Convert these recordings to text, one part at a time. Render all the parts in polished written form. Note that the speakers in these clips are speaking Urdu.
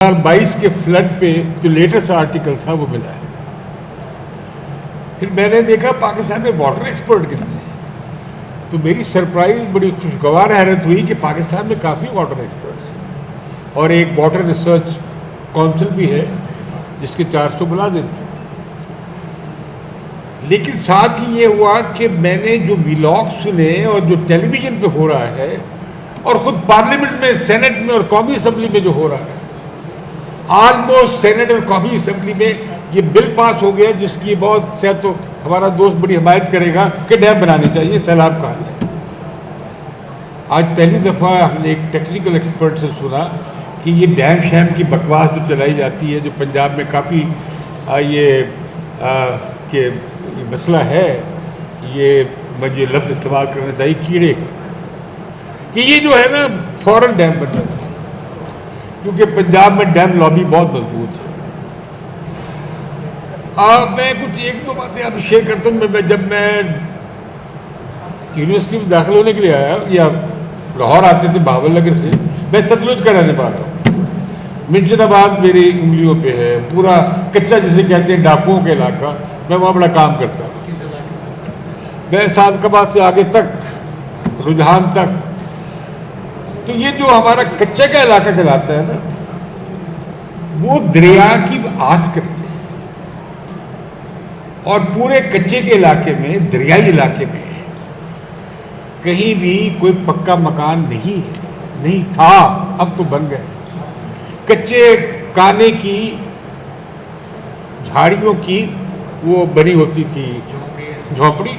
2022 کے فلڈ پہ جو لیٹسٹ آرٹیکل تھا وہ ملا ہے. پھر میں نے دیکھا پاکستان میں واٹر ایکسپرٹ کتنے ہیں، تو میری سرپرائز بڑی خوشگوار حیرت ہوئی کہ پاکستان میں کافی واٹر ایکسپرٹس ہیں اور ایک واٹر ریسرچ کونسل بھی ہے جس کے 400 ملازم ہیں. لیکن ساتھ ہی یہ ہوا کہ میں نے جو ویلاگ سنے اور جو ٹیلی ویژن پہ ہو رہا ہے اور خود پارلیمنٹ میں، سینٹ میں اور قومی اسمبلی میں جو ہو رہا ہے، آلموسٹ سینٹ اور قومی اسمبلی میں یہ بل پاس ہو گیا جس کی بہت سے تو ہمارا دوست بڑی حمایت کرے گا کہ ڈیم بنانے چاہیے، سیلاب کا حل ہے. آج پہلی دفعہ ہم نے ایک ٹیکنیکل ایکسپرٹ سے سنا کہ یہ ڈیم شیم کی بکواس جو چلائی جاتی ہے، جو پنجاب میں کافی کہ مسئلہ ہے، یہ مجھے لفظ استعمال کرنا چاہیے کیڑے کہ یہ جو ہے نا فوراً ڈیم بننا چاہیے کیونکہ پنجاب میں ڈیم لابی بہت مضبوط ہے. میں کچھ ایک دو باتیں آپ شیئر کرتا ہوں. جب میں یونیورسٹی میں داخل ہونے کے لیے آیا یا لاہور آتے تھے بہاول نگر سے، میں ستلج کا رہنے والا ہوں. منشد آباد میری انگلیوں پہ ہے، پورا کچا جسے کہتے ہیں ڈاکوؤں کا علاقہ، میں وہاں بڑا کام کرتا ہوں. میں صادقآباد سے آگے تک، رجحان تک، تو یہ جو ہمارا کچے کا علاقہ کہلاتا ہے نا، وہ دریا کی آس کرتے ہیں اور پورے کچے کے علاقے میں، دریائی علاقے میں کہیں بھی کوئی پکا مکان نہیں تھا، اب تو بن گئے. کچے کانے کی جھاڑیوں کی وہ بنی ہوتی تھی جھونپڑی.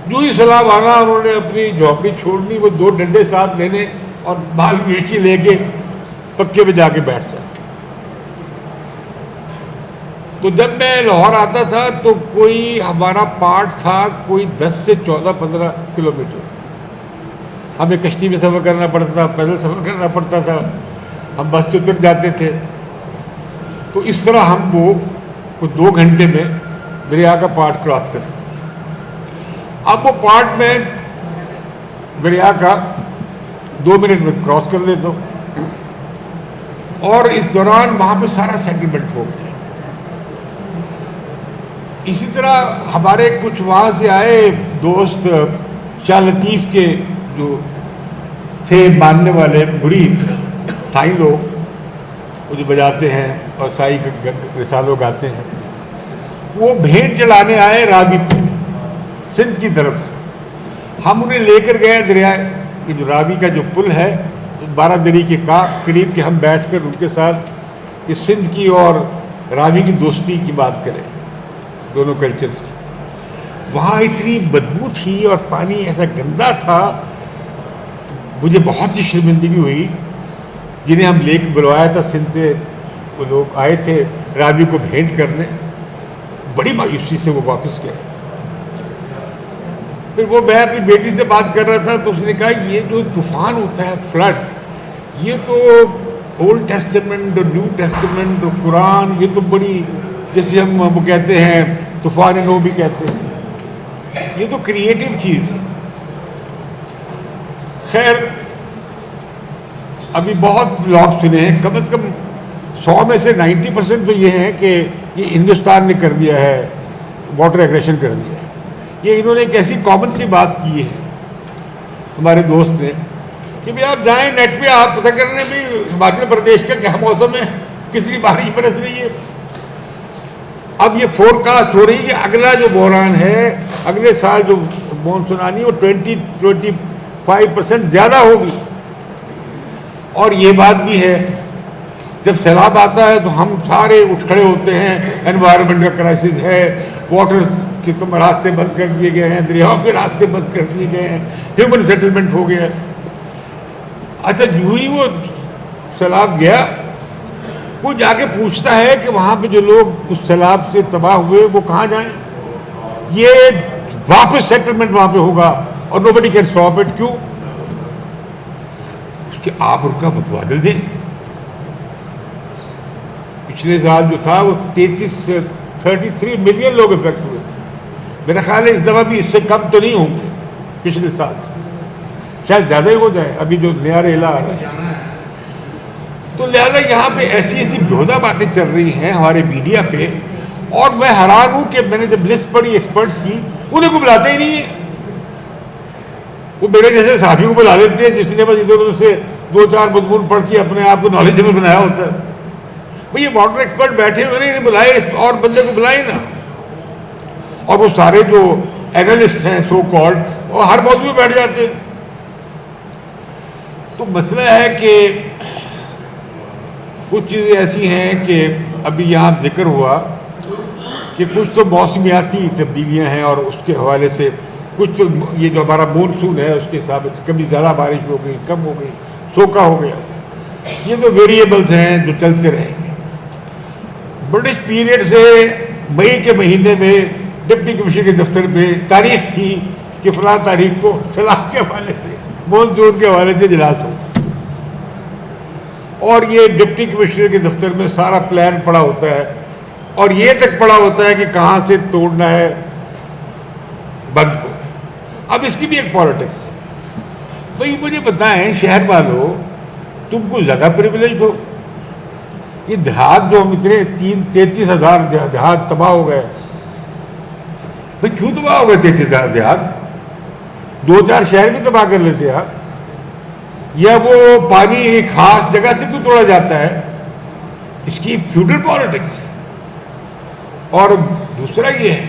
جو ہی سیلاب آنا انہوں نے اپنی جھونپڑی چھوڑنی، وہ 2 ڈنڈے ساتھ لینے اور بال مرچی لے کے پکے پہ جا کے بیٹھ جاتے. تو جب میں لاہور آتا تھا تو کوئی ہمارا پارٹ تھا کوئی 10 سے 14-15 کلومیٹر. ہمیں کشتی میں سفر کرنا پڑتا تھا، پیدل سفر کرنا پڑتا تھا، ہم بس سے اتر جاتے تھے. تو اس طرح ہم وہ 2 گھنٹے میں دریا کا پارٹ کراس کرتے تھے. اب وہ پارٹ میں دریا کا 2 منٹ میں کراس کر لیتا ہوں اور اس دوران وہاں پہ سارا سیٹلمنٹ ہو گیا. اسی طرح ہمارے کچھ وہاں سے آئے دوست، شاہ لطیف کے جو تھے ماننے والے مرید سائی لوگ، وہ جو بجاتے ہیں اور سائی رسالوں گاتے ہیں، وہ بھیڑ چلانے آئے رابی پہ سندھ کی طرف سے. ہم انہیں لے کر گئے دریا کہ جو راوی کا جو پل ہے 12 دری کے قریب کے، ہم بیٹھ کر ان کے ساتھ اس سندھ کی اور راوی کی دوستی کی بات کریں، دونوں کلچرز کی. وہاں اتنی بدبو تھی اور پانی ایسا گندا تھا، مجھے بہت سی شرمندگی ہوئی. جنہیں ہم لے کے بلوایا تھا سندھ سے، وہ لوگ آئے تھے راوی کو بھیٹ کرنے، بڑی مایوسی سے وہ واپس گئے. پھر وہ میں اپنی بیٹی سے بات کر رہا تھا تو اس نے کہا یہ جو طوفان ہوتا ہے فلڈ، یہ تو اولڈ ٹیسٹمنٹ اور نیو ٹیسٹمنٹ اور قرآن، یہ تو بڑی، جیسے ہم وہ کہتے ہیں طوفان نو بھی کہتے ہیں، یہ تو کریٹو چیز ہے. خیر ابھی بہت بلاگ سنے ہیں، کم از کم 100 میں سے 90% تو یہ ہیں کہ یہ ہندوستان نے کر دیا ہے، واٹر ایگریشن کر دیا ہے. یہ انہوں نے ایک ایسی کامن سی بات کی ہے ہمارے دوست نے کہ بھئی آپ جائیں نیٹ پہ، آپ پتہ کر لیں بھی ہماچل پردیش کا کیا موسم ہے، کتنی بارش برس رہی ہے. اب یہ فورکاسٹ ہو رہی ہے کہ اگلا جو بحران ہے، اگلے سال جو مونسون آنی، وہ 20-25% زیادہ ہوگی. اور یہ بات بھی ہے جب سیلاب آتا ہے تو ہم سارے اٹھ کھڑے ہوتے ہیں، انوائرمنٹ کا کرائسس ہے، واٹر کہ تم راستے بند کر دیے گئے ہیں، دریاؤں کے راستے بند کر دیے گئے ہیں، ہیومن سیٹلمنٹ ہو گیا. اچھا جو ہی وہ سیلاب گیا، وہ جا کے پوچھتا ہے کہ وہاں پہ جو لوگ اس سیلاب سے تباہ ہوئے وہ کہاں جائیں؟ یہ واپس سیٹلمنٹ وہاں پہ ہوگا اور نوبڈی کین اسٹاپ اٹ. کیوں؟ اس کے آپ ان کا متبادل دیں. پچھلے سال جو تھا وہ 33 ملین لوگ افیکٹ ہوئے تھے. میرا خیال ہے اس دفعہ بھی اس سے کم تو نہیں ہوں گے، پچھلے سال شاید زیادہ ہی ہو جائے. ابھی جو نیا ریلا آ رہا ہے تو لہٰذا یہاں پہ ایسی ایسی بےہودہ باتیں چل رہی ہیں ہمارے میڈیا پہ، اور میں حیران ہوں کہ میں نے جب لسٹ پڑھی ایکسپرٹس کی، انہیں کو بلاتے ہی نہیں ہیں. وہ میرے جیسے صحافی کو بلا لیتے ہیں جس نے بس ادھر ادھر سے 2-4 مضمون پڑھ کے اپنے آپ کو نالجبل بنایا ہوتا ہے. بھئی یہ واٹر ایکسپرٹ بیٹھے ہوئے انہیں بلائے، اور بندے کو بلائے نا. اور وہ سارے جو اینالسٹ ہیں سو کالڈ، وہ ہر موضوع میں بیٹھ جاتے ہیں. تو مسئلہ ہے کہ کچھ چیزیں ایسی ہیں کہ ابھی یہاں ذکر ہوا کہ کچھ تو موسمیاتی تبدیلیاں ہیں، اور اس کے حوالے سے کچھ تو یہ جو ہمارا مونسون ہے اس کے حساب سے کبھی زیادہ بارش ہو گئی، کم ہو گئی، سوکھا ہو گیا. یہ تو ویریبلز ہیں جو چلتے رہیں گے. برٹش پیریڈ سے مئی کے مہینے میں ڈپٹی کمشنر کے دفتر پہ تاریخ تھی کہ فلاں تاریخ کو سیلاب کے حوالے سے، مونسون کے حوالے سے اجلاس ہو، اور یہ ڈپٹی کمشنر کے دفتر میں سارا پلان پڑا ہوتا ہے، اور یہ تک پڑا ہوتا ہے کہ کہاں سے توڑنا ہے بند کو. اب اس کی بھی ایک پالیٹکس ہے. بھئی مجھے بتائیں شہر والوں، تم کو زیادہ پریویلیج ہو. یہ دیہات جو ہم اتنے 33,000 دیہات تباہ ہو گئے. بھئی کیوں تباہ ہو گئے 33,000 دیہات؟ 2-4 شہر بھی تباہ کر لیتے آپ. یا وہ پانی ایک خاص جگہ سے کیوں توڑا جاتا ہے؟ اس کی فیوڈل پالیٹکس ہے. اور دوسرا یہ ہے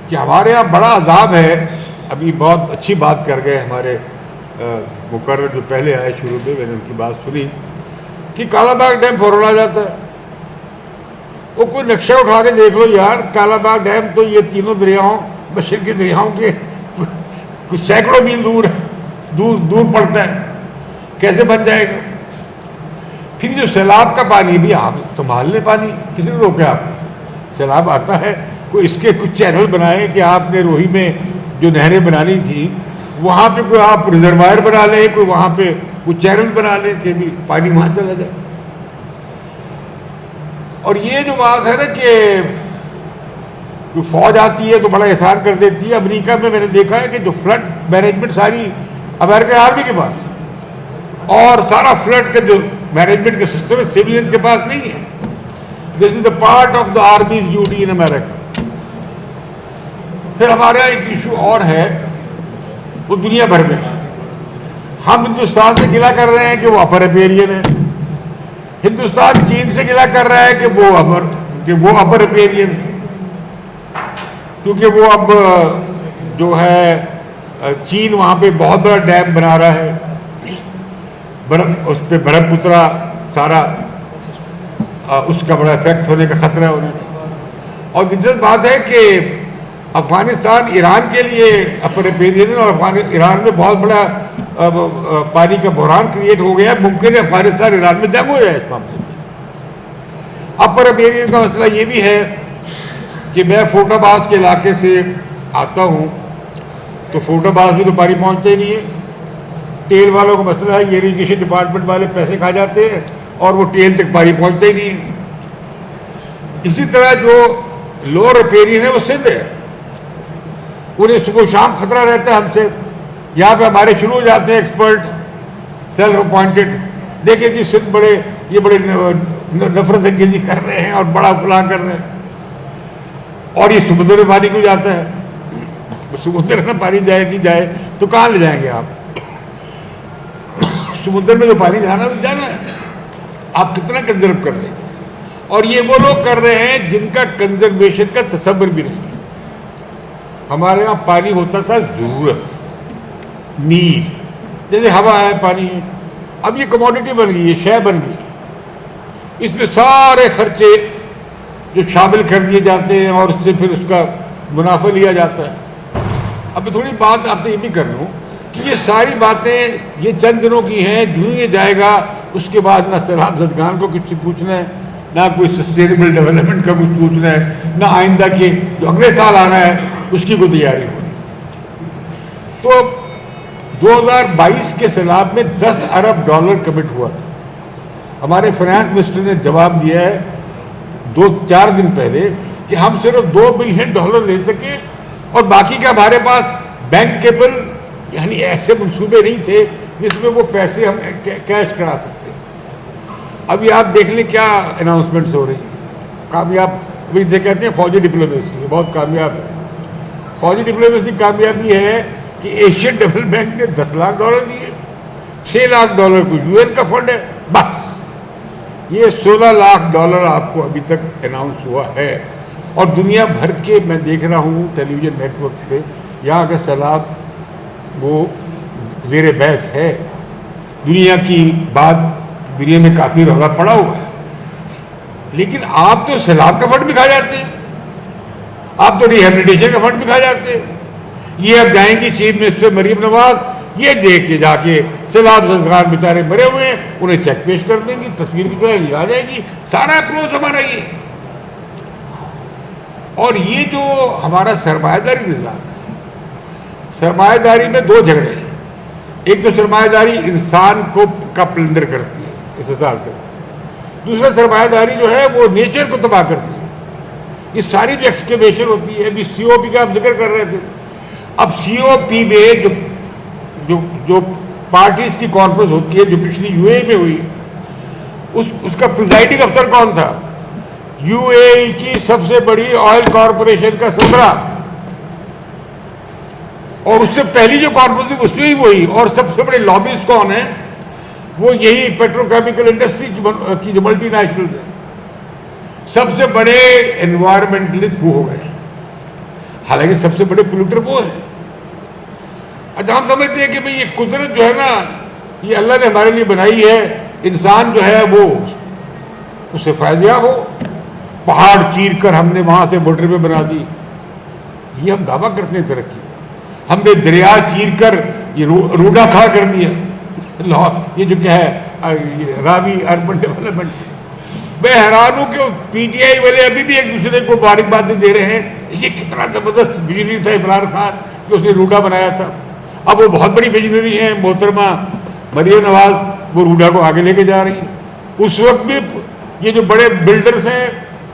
کہ ہمارے یہاں بڑا عذاب ہے. ابھی بہت اچھی بات کر گئے ہمارے مقرر جو پہلے آئے شروع میں، میں نے ان کی بات سنی کہ کالا باغ ڈیم فوراً آ جاتا ہے. وہ کوئی نقشہ اٹھا کے دیکھ لو یار، کالا باغ ڈیم تو یہ تینوں دریاؤں، مشرقی دریاؤں کے کچھ سینکڑوں میل دور پڑتا ہے. کیسے بن جائے گا؟ پھر جو سیلاب کا پانی بھی آپ سنبھال لیں. پانی کسی نے روکے؟ آپ سیلاب آتا ہے، کوئی اس کے کچھ چینل بنائے کہ آپ نے روہی میں جو نہریں بنانی تھی وہاں پہ کوئی آپ ریزروائر بنا لیں، کوئی وہاں پہ کوئی چینل بنا لیں کہ بھی پانی وہاں چلا جائے. اور یہ جو بات ہے نا کہ کوئی فوج آتی ہے تو بڑا احسان کر دیتی ہے. امریکہ میں نے دیکھا ہے کہ جو فلڈ مینجمنٹ ساری امریکہ آرمی کے پاس، اور سارا فلڈ کا جو مینجمنٹ کا سسٹم ہے سیولینز کے پاس نہیں ہے. This is a part of the army's duty in America. پھر ہمارے یہاں ایک ایشو اور ہے، وہ دنیا بھر میں ہم ہندوستان سے گلہ کر رہے ہیں کہ وہ اپر ایپیرین ہے. ہندوستان چین سے گلہ کر رہا ہے کہ وہ اپر ایپیرین ہے، کیونکہ وہ اب جو ہے چین وہاں پہ بہت بڑا ڈیم بنا رہا ہے، اس پہ برہم پترا سارا اس کا بڑا افیکٹ ہونے کا خطرہ ہے انہیں. اور دلچسپ بات ہے کہ افغانستان ایران کے لیے اپر ایپیرین ہے، اور ایران میں بہت بڑا پانی کا بحران کریٹ ہو گیا. ممکن ہے افغانستان ایران میں جنگ ہو جائے اس معاملے میں. اپر ایپیرین کا مسئلہ یہ بھی ہے کہ میں فوٹ آباز کے علاقے سے آتا ہوں، تو فوٹ آباز میں تو پانی پہنچتا ہی نہیں ہے. ٹیل والوں کا مسئلہ ہے، اریگیشن ڈپارٹمنٹ والے پیسے کھا جاتے ہیں اور وہ ٹیل تک پانی پہنچتا ہی نہیں ہے. اسی طرح جو لوور ایپیرین ہے وہ سندھ ہے، انہیں صبح شام خطرہ رہتا ہے ہم سے. یہاں پہ ہمارے شروع ہو جاتے ہیں ایکسپرٹ سیلف اپوائنٹڈ، دیکھیں جی سندھ یہ بڑے نفرت انگیزی کر رہے ہیں اور بڑا فلاں کر رہے ہیں. اور یہ سمندر میں پانی کیوں جاتا ہے؟ سمندر میں پانی جائے نہیں جائے تو کہاں لے جائیں گے آپ؟ سمندر میں تو پانی جانا ہے. آپ کتنا کنزرو کر رہے ہیں؟ اور یہ وہ لوگ کر رہے ہیں جن کا کنزرویشن کا تصور بھی نہیں. ہمارے یہاں پانی ہوتا تھا ضرورت، نیڈ، جیسے ہوا ہے پانی ہے. اب یہ کموڈٹی بن گئی، یہ شے بن گئی. اس میں سارے خرچے جو شامل کر دیے جاتے ہیں اور اس سے پھر اس کا منافع لیا جاتا ہے. اب تھوڑی بات آپ سے یہ بھی کر لوں کہ یہ ساری باتیں یہ چند دنوں کی ہیں. جو یہ جائے گا اس کے بعد نہ سیلاب زدگان کو کچھ سے پوچھنا ہے، نہ کوئی سسٹینیبل ڈیولپمنٹ کا کچھ پوچھنا ہے، نہ آئندہ کے جو اگلے سال آنا ہے اس کی کوئی تیاری ہو. تو 2022 کے سیلاب میں $10 ارب کمٹ ہوا تھا. ہمارے فائنانس منسٹر نے جواب دیا ہے 2-4 دن پہلے کہ ہم صرف $2 بلین لے سکے، اور باقی کا ہمارے پاس بینکیبل یعنی ایسے منصوبے نہیں تھے جس میں وہ پیسے ہم کیش کرا سکتے. ابھی آپ دیکھ لیں کیا اناؤنسمنٹس ہو رہی ہیں کامیاب. ابھی اسے کہتے ہیں فوجی ڈپلومیسی, یہ بہت کامیاب ہے. فوجی ڈپلومیسی کامیابی ہے کہ ایشین ڈیولپمنٹ نے $10 لاکھ دیے, $6 لاکھ کو UN کا فنڈ ہے. بس یہ $16 لاکھ آپ کو ابھی تک اناؤنس ہوا ہے. اور دنیا بھر کے میں دیکھ رہا ہوں ٹیلی ویژن نیٹ ورکس پہ, یہاں کا سیلاب وہ زیر بحث ہے. دنیا کی بات, دنیا میں کافی رولا پڑا ہوا ہے, لیکن آپ تو سیلاب کا فنڈ بھی کھا جاتے ہیں, آپ تو ریہیبلیٹیشن کا فنڈ بھی کھا جاتے ہیں. یہ اب جائیں گی چیف منسٹر مریم نواز, یہ دیکھ کے جا کے سیلاب زدگان بیچارے مرے ہوئے ہیں, انہیں چیک پیش کر دیں گی, تصویر کی جو ہے یہ آ جائے گی. سارا اپروچ ہمارا یہ. اور یہ جو ہمارا سرمایہ داری نظام ہے, سرمایہ داری میں 2 جھگڑے ہیں. ایک تو سرمایہ داری انسان کو کا پلنڈر کرتی ہے اس حساب سے, دوسرا سرمایہ داری جو ہے وہ نیچر کو تباہ کرتی ہے. یہ ساری جو ایکسکیویشن ہوتی ہے, ابھی COP کا آپ ذکر کر رہے تھے, اب COP میں جو پارٹیز کی کانفرنس ہوتی ہے جو پچھلی UAE میں ہوئی, اس کا پریزائڈنگ افسر کون تھا؟ UAE کی سب سے بڑی آئل کارپوریشن کا سربراہ, اور اس سے پہلی جو کانفرنس اس میں ہی وہی. اور سب سے بڑے لابیز کون ہیں؟ وہ یہی پیٹرو کیمیکل انڈسٹری کی جو ملٹی نیشنل ہے. سب سے بڑے انوائرمنٹلسٹ وہ ہو گئے, حالانکہ سب سے بڑے پولوٹر وہ ہیں. اچھا ہم سمجھتے ہیں کہ بھئی یہ قدرت جو ہے نا, یہ اللہ نے ہمارے لیے بنائی ہے, انسان جو ہے وہ اس سے فائدہ یاب ہو. پہاڑ چیر کر ہم نے وہاں سے موٹر پہ بنا دی, یہ ہم دعویٰ کرتے ہیں ترقی. ہم نے دریا چیر کر یہ روڈا کھڑا کر دیا, یہ جو کیا ہے راوی اربن ڈیولپمنٹ. میں حیران ہوں کہ PTI والے ابھی بھی ایک دوسرے کو مبارکبادیں دے رہے ہیں. یہ کتنا زبردست ویژنری تھا عمران خان کہ اس نے روڈا بنایا تھا. اب وہ بہت بڑی ویژنری ہیں محترمہ مریم نواز, وہ روڈا کو آگے لے کے جا رہی ہیں. اس وقت بھی یہ جو بڑے بلڈرز ہیں,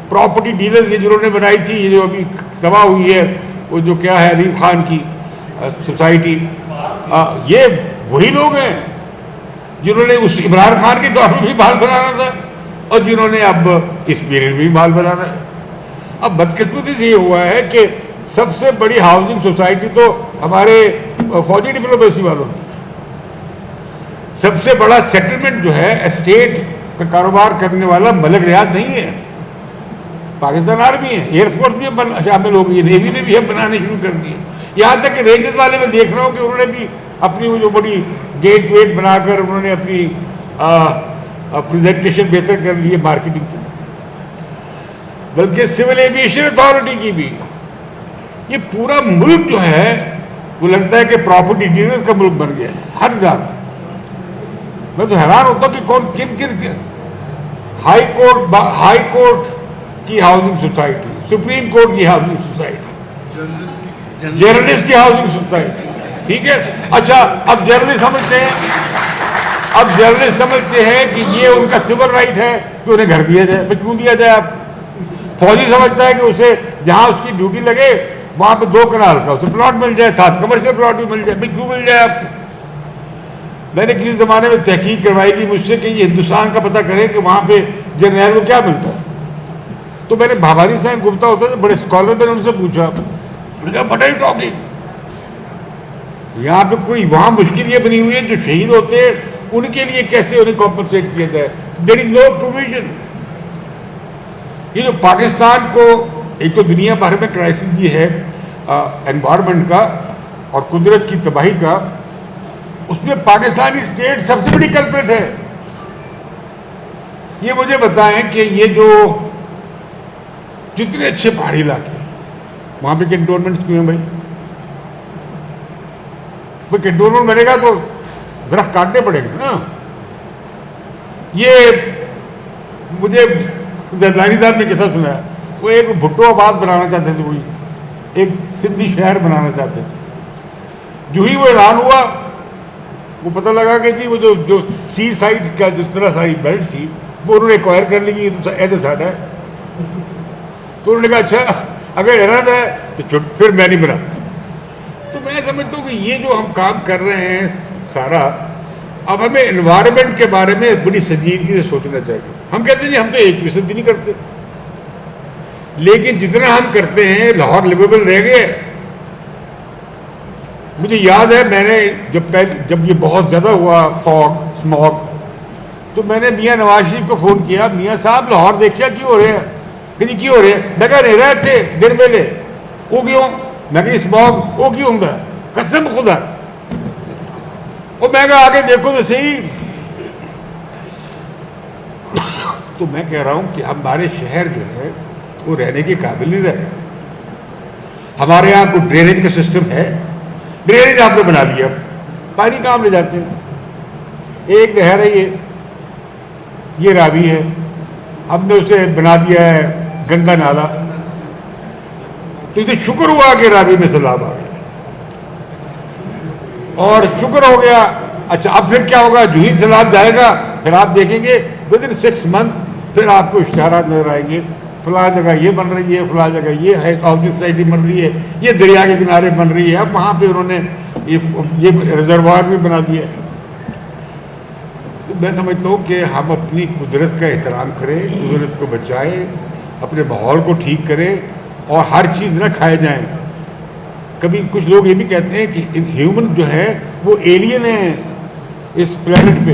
پراپرٹی ڈیلرز, یہ جنہوں نے بنائی تھی, یہ جو ابھی تباہ ہوئی ہے, وہ جو کیا ہے علیم خان کی سوسائٹی, یہ وہی لوگ ہیں جنہوں نے اس عمران خان کے دور میں بھی بحال بنانا تھا, اور جنہوں نے اب اس پیریڈ میں بھی بحال بنانا ہے. اب بدقسمتی سے یہ ہوا ہے کہ سب سے بڑی ہاؤسنگ سوسائٹی تو ہمارے فوجی ڈپلومیسی والوں نے, سب سے بڑا سیٹلمنٹ جو ہے اسٹیٹ کا کاروبار کرنے والا ملک ریاض نہیں ہے, پاکستان آرمی ہے. ایئر فورس بھی شامل ہو گئی, نیوی نے بھی ہم بنانے شروع کر دیے. یہاں تک کہ رینجز والے میں دیکھ رہا ہوں کہ انہوں نے بھی اپنی وہ جو بڑی گیٹ ویٹ بنا کر انہوں نے اپنی پریزنٹیشن بہتر کر لی ہے مارکیٹنگ کی. بلکہ سول ایویشن اتھارٹی کی بھی. یہ پورا ملک جو ہے وہ لگتا ہے کہ پراپرٹی ڈیلرز کا ملک بن گیا ہے ہر جگہ. میں تو حیران ہوتا ہوں کہ کون کن ہائی کورٹ کی ہاؤسنگ سوسائٹی, سپریم کورٹ کی ہاؤسنگ سوسائٹی, جرنلسٹ کی ہاؤسنگ سوسائٹی, ٹھیک ہے. اچھا اب جرنلسٹ سمجھتے ہیں کہ یہ ان کا سول رائٹ ہے کہ انہیں گھر دیا جائے. کیوں دیا جائے؟ آپ فوجی سمجھتا ہے کہ اسے جہاں اس کی ڈیوٹی لگے وہاں پہ 2 کنال کا اسے پلاٹ مل جائے, 7 کمرشل پلاٹ بھی مل جائے. کیوں مل جائے آپ کو؟ میں نے کسی زمانے میں تحقیق کروائی تھی مجھ سے کہ یہ ہندوستان کا پتہ کریں کہ وہاں پہ جرنیل کو کیا ملتا ہے. تو میں نے بھابانی صاحب گپتا ہوتا تھا, بڑے اسکالر, میں نے ان سے پوچھا, بٹ آر یو ٹاکنگ, یہاں پہ کوئی وہاں مشکل یہ بنی ہوئی ہے جو شہید ہوتے ہیں ان کے لیے کیسے انہیں کمپنسیٹ کیا جائے. دیر از نو پروویژن. یہ جو پاکستان کو ایک تو دنیا بھر میں کرائسس یہ ہے انوائرمنٹ کا اور قدرت کی تباہی کا, اس میں پاکستانی اسٹیٹ سب سے بڑی کلپریٹ ہے. یہ مجھے بتائیں کہ یہ جو جتنے اچھے پہاڑی علاقے وہاں پہ کنٹونمنٹس کیوں ہیں بھائی؟ کنٹونمنٹ بنے گا تو درخت کاٹنے پڑے گا نا. یہ مجھے زرداری صاحب نے کیسا سنا ہے, وہ ایک بھٹو آباد بنانا چاہتے تھے, وہی ایک سندھی شہر بنانا چاہتے تھے. جو ہی وہ اعلان ہوا وہ پتہ لگا کہ جی وہ جو سی سائڈ کا جس طرح ساری بیلٹ تھی وہ انہوں نے ایکوائر کر لی کہ ایسے سائڈ ہے. تو انہوں نے کہا اچھا اگر ارادہ ہے تو پھر میں نہیں بناتا. تو میں سمجھتا ہوں کہ یہ جو ہم کام کر رہے ہیں سارا, اب ہمیں انوائرمنٹ کے بارے میں بڑی سنجیدگی سے سوچنا چاہیے. ہم کہتے ہیں جی ہم تو 1% بھی نہیں کرتے, لیکن جتنا ہم کرتے ہیں لاہور لیویبل رہ گئے. مجھے یاد ہے میں نے جب یہ بہت زیادہ ہوا فاگ اسموگ, تو میں نے میاں نواز شریف کو فون کیا, میاں صاحب لاہور دیکھیا کیوں ہو رہے ہیں؟ کہ جی کیوں ہو رہے ہیں؟ میں کہا نہیں رہے تھے دن ویلے وہ کیوں؟ میں کہ اسموگ وہ کیوں ہوں گا قسم خدا. اور میں کہا آگے دیکھو تو صحیح. تو میں کہہ رہا ہوں کہ ہمارے شہر جو ہے وہ رہنے کے قابل نہیں رہے. ہمارے یہاں کوئی ڈرینیج کا سسٹم ہے؟ ڈرینیج آپ نے بنا لیا, پانی کہاں لے جاتے ہیں؟ ایک نہر ہے یہ راوی ہے, ہم نے اسے بنا دیا ہے گنگا نالا. تو یہ شکر ہوا کہ راوی میں سیلاب آ گیا اور شکر ہو گیا. اچھا اب پھر کیا ہوگا؟ جو ہی سیلاب جائے گا پھر آپ دیکھیں گے ودن 6 months پھر آپ کو اشتہارات نظر آئیں گے, فلاں جگہ یہ بن رہی ہے, فلاں جگہ یہ ہے ہاؤسنگ سوسائٹی بن رہی ہے, یہ دریا کے کنارے بن رہی ہے. اب وہاں پہ انہوں نے یہ ریزروار بھی بنا دیا ہے. تو میں سمجھتا ہوں کہ ہم اپنی قدرت کا احترام کریں, قدرت کو بچائیں, اپنے ماحول کو ٹھیک کریں اور ہر چیز نہ کھائے جائیں. کبھی کچھ لوگ یہ بھی کہتے ہیں کہ ہیومن جو ہے وہ ایلین ہے اس پلانٹ پہ.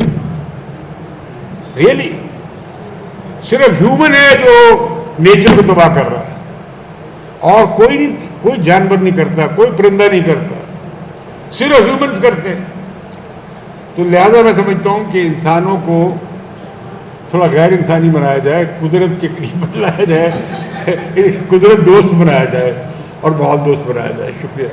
ریئلی صرف ہیومن ہے جو نیچر کو تباہ کر رہا ہے, اور کوئی جانور نہیں کرتا, کوئی پرندہ نہیں کرتا, صرف ہیومنز کرتے ہیں. تو لہذا میں سمجھتا ہوں کہ انسانوں کو تھوڑا غیر انسانی بنایا جائے, قدرت کے قریب بنایا جائے, قدرت دوست بنایا جائے اور بہت دوست بنایا جائے. شکریہ.